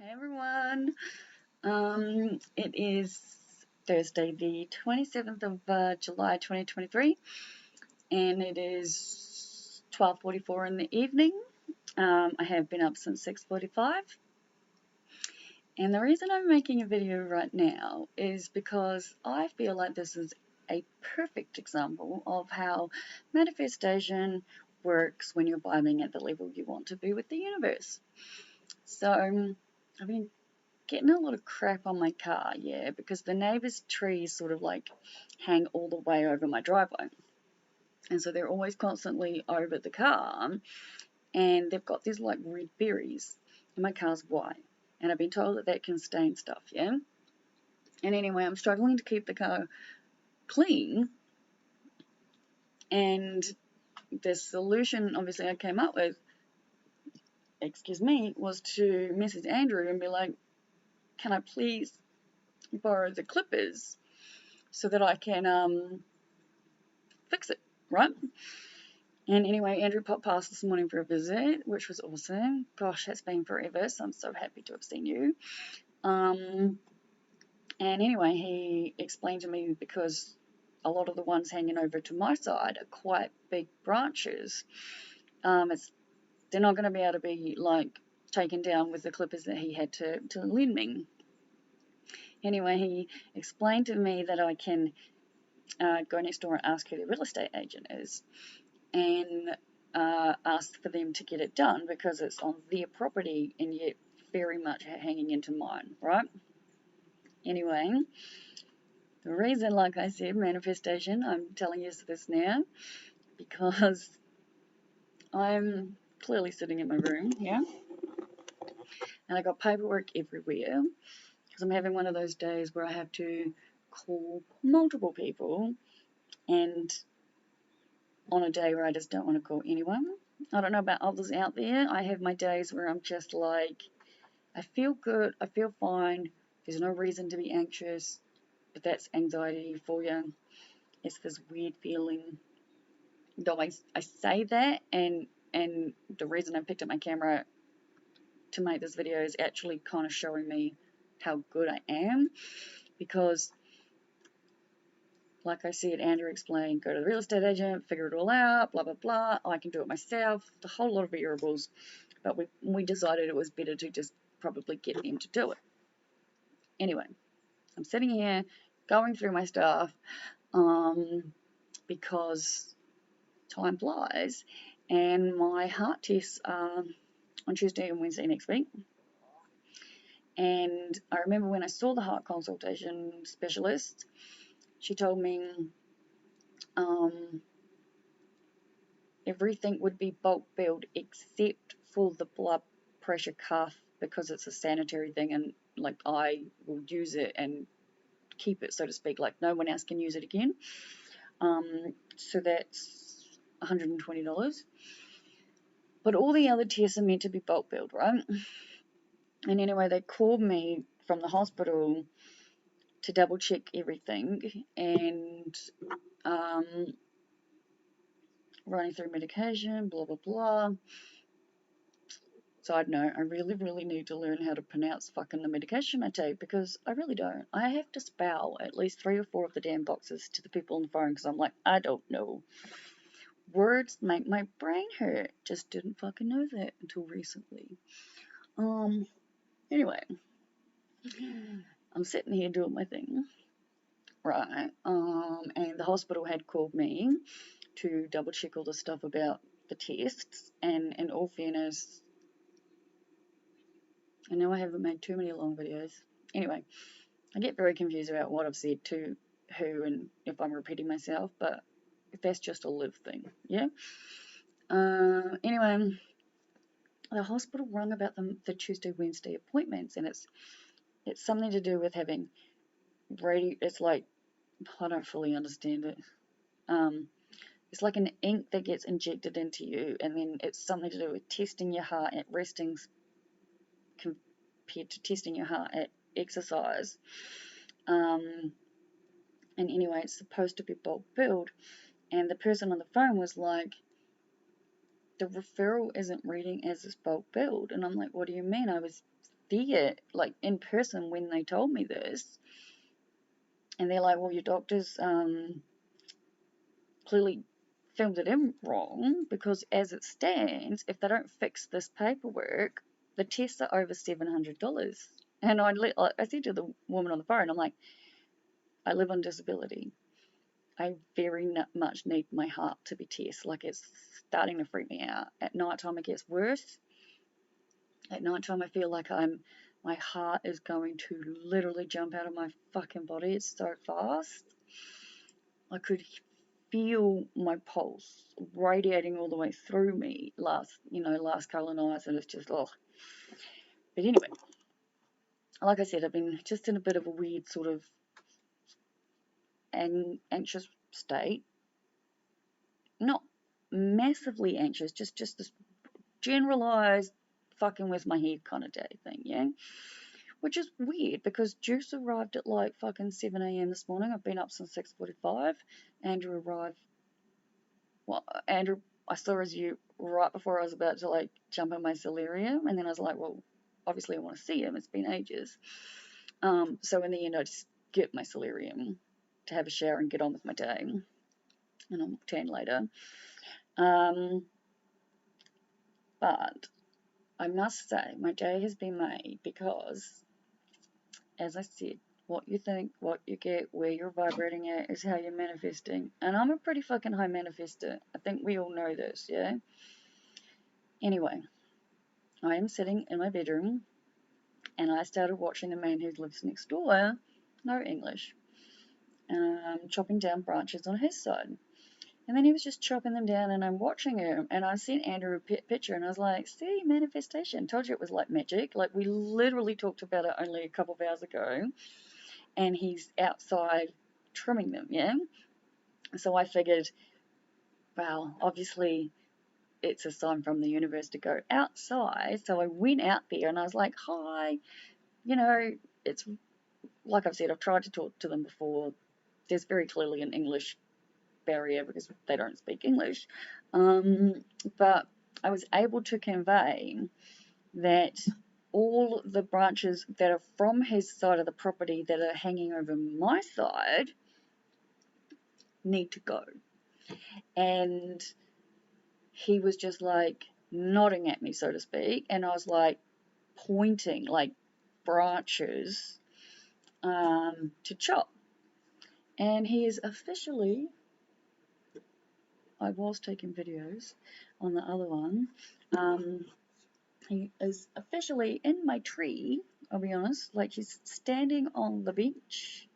Hey everyone. It is Thursday, the 27th of July 2023, and it is 12:44 in the evening. I have been up since 6:45, and the reason I'm making a video right now is because I feel like this is a perfect example of how manifestation works when you're vibing at the level you want to be with the universe. So, I've been getting a lot of crap on my car, yeah, because the neighbours' trees sort of like hang all the way over my driveway. And so they're always constantly over the car, and they've got these like red berries, and my car's white. And I've been told that that can stain stuff, yeah? And anyway, I'm struggling to keep the car clean, and the solution obviously I came up with, excuse me, was to message Andrew and be like, can I please borrow the clippers so that I can fix it, right? And anyway, Andrew popped past this morning for a visit, which was awesome. Gosh, it's been forever, so I'm so happy to have seen you. And anyway, he explained to me because a lot of the ones hanging over to my side are quite big branches. They're not going to be able to be like taken down with the clippers that he had to lend me. Anyway, he explained to me that I can go next door and ask who the real estate agent is, and ask for them to get it done because it's on their property and yet very much hanging into mine, right? Anyway, the reason, like I said, manifestation, I'm telling you this now because I'm clearly sitting in my room, yeah, and I got paperwork everywhere because I'm having one of those days where I have to call multiple people, and on a day where I just don't want to call anyone. I don't know about others out there. I have my days where I'm just like, I feel good, I feel fine, there's no reason to be anxious, but that's anxiety for you. It's this weird feeling. Though I say that, and the reason I picked up my camera to make this video is actually kind of showing me how good I am, because like I said, Andrew explained, go to the real estate agent, figure it all out, blah, blah, blah. I can do it myself, the whole lot of variables. But we decided it was better to just probably get him to do it. Anyway, I'm sitting here going through my stuff because time flies, and my heart tests are on Tuesday and Wednesday next week. And I remember when I saw the heart consultation specialist, she told me everything would be bulk billed except for the blood pressure cuff because it's a sanitary thing, and like I will use it and keep it, so to speak, like no one else can use it again. So that's $120. But all the other tests are meant to be bulk billed, right? And anyway, they called me from the hospital to double check everything, and running through medication, blah, blah, blah. Side note, I really, really need to learn how to pronounce fucking the medication I take, because I really don't. I have to spell at least 3 or 4 of the damn boxes to the people on the phone because I'm like, I don't know. Words make my brain hurt. Just didn't fucking know that until recently. Anyway, I'm sitting here doing my thing, right? And the hospital had called me to double check all the stuff about the tests, and in all fairness, I know I haven't made too many long videos. Anyway, I get very confused about what I've said to who and if I'm repeating myself, but that's just a live thing, yeah? Anyway, the hospital rung about the Tuesday, Wednesday appointments, and it's something to do with having it's like, I don't fully understand it. It's like an ink that gets injected into you, and then it's something to do with testing your heart at restings compared to testing your heart at exercise. And anyway, it's supposed to be bulk billed, and the person on the phone was like, the referral isn't reading as it's bulk billed. And I'm like, what do you mean? I was there, like in person, when they told me this, and they're like, well, your doctors clearly filmed it in wrong, because as it stands, if they don't fix this paperwork, the tests are over $700. And I said to the woman on the phone, I'm like, I live on disability. I very much need my heart to be tested. Like, it's starting to freak me out. At night time, it gets worse. At night time, I feel like my heart is going to literally jump out of my fucking body. It's so fast. I could feel my pulse radiating all the way through me last couple of nights, and it's just, oh. But anyway, like I said, I've been just in a bit of a weird sort of anxious state. Not massively anxious, just this generalized fucking with my head kind of day thing, yeah? Which is weird, because Juice arrived at like fucking 7 a.m. this morning. I've been up since 6:45. Andrew arrived. Well, Andrew, I saw as you right before I was about to like jump in my solarium, and then I was like, well, obviously I want to see him. It's been ages. So in the end, I just skipped my solarium to have a shower and get on with my day, and I'll tan later. But I must say, my day has been made because, as I said, what you think, what you get, where you're vibrating at is how you're manifesting. And I'm a pretty fucking high manifester. I think we all know this, yeah? Anyway, I am sitting in my bedroom, and I started watching the man who lives next door, no English, chopping down branches on his side. And then he was just chopping them down, and I'm watching him, and I sent Andrew a picture, and I was like, see, manifestation. Told you it was like magic. Like, we literally talked about it only a couple of hours ago, and he's outside trimming them, yeah? So I figured, well, obviously it's a sign from the universe to go outside. So I went out there, and I was like, hi, it's like I've said, I've tried to talk to them before. There's very clearly an English barrier because they don't speak English. But I was able to convey that all the branches that are from his side of the property that are hanging over my side need to go. And he was just like nodding at me, so to speak, and I was like pointing like branches to chop. And he is officially, I was taking videos on the other one, he is officially in my tree, I'll be honest, like he's standing on the bench.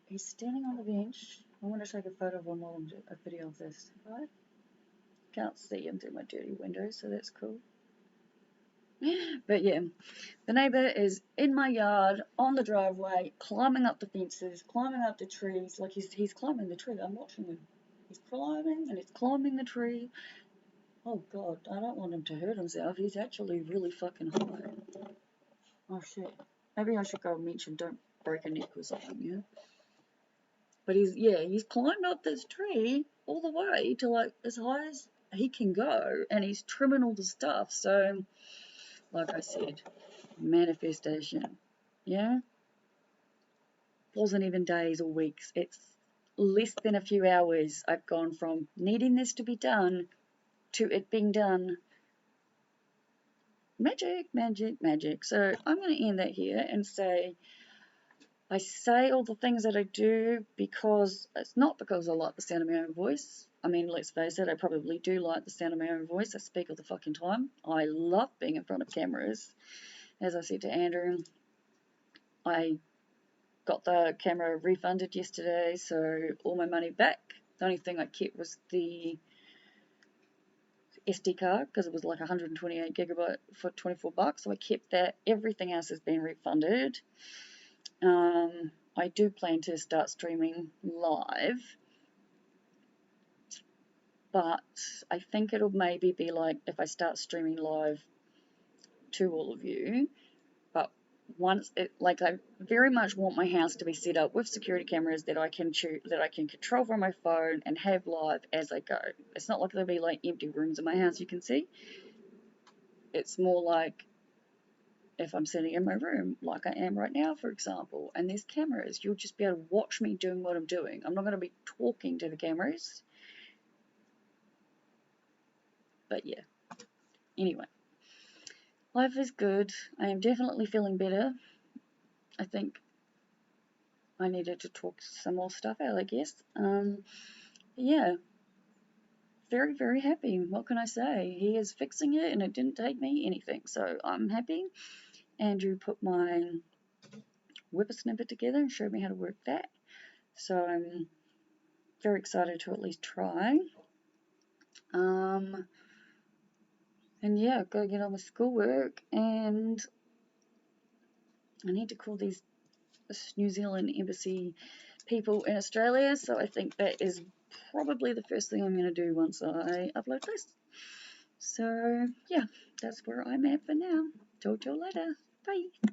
He's standing on the bench. I want to take a photo of him while I'm doing a video of this, right? Can't see him through my dirty window, so that's cool. But yeah, the neighbour is in my yard, on the driveway, climbing up the fences, climbing up the trees. Like he's climbing the tree. I'm watching him. He's climbing and he's climbing the tree. Oh God, I don't want him to hurt himself. He's actually really fucking high. Oh shit. Maybe I should go and mention don't break a neck or something, yeah? But he's climbed up this tree all the way to like as high as he can go, and he's trimming all the stuff. So, like I said, manifestation, yeah? Wasn't even days or weeks. It's less than a few hours. I've gone from needing this to be done to it being done. Magic, magic, magic. So I'm going to end that here and say, I say all the things that I do because it's not because I like the sound of my own voice. I mean, let's face it, I probably do like the sound of my own voice. I speak all the fucking time. I love being in front of cameras. As I said to Andrew, I got the camera refunded yesterday, so all my money back. The only thing I kept was the SD card because it was like 128 gigabyte for $24, so I kept that. Everything else has been refunded. I do plan to start streaming live, but I think it'll maybe be like if I start streaming live to all of you, but once it, like, I very much want my house to be set up with security cameras that I can control from my phone and have live as I go. It's not like there'll be like empty rooms in my house you can see. It's more like if I'm sitting in my room, like I am right now, for example, and there's cameras, you'll just be able to watch me doing what I'm doing. I'm not going to be talking to the cameras. But yeah, anyway, life is good. I am definitely feeling better. I think I needed to talk some more stuff out, I guess. Yeah, very, very happy. What can I say? He is fixing it, and it didn't take me anything, so I'm happy. Andrew put my whippersnapper together and showed me how to work that, so I'm very excited to at least try. And yeah, gotta get on with schoolwork, and I need to call these New Zealand embassy people in Australia, so I think that is probably the first thing I'm going to do once I upload this. So yeah, that's where I'm at for now. Talk to you later. Bye.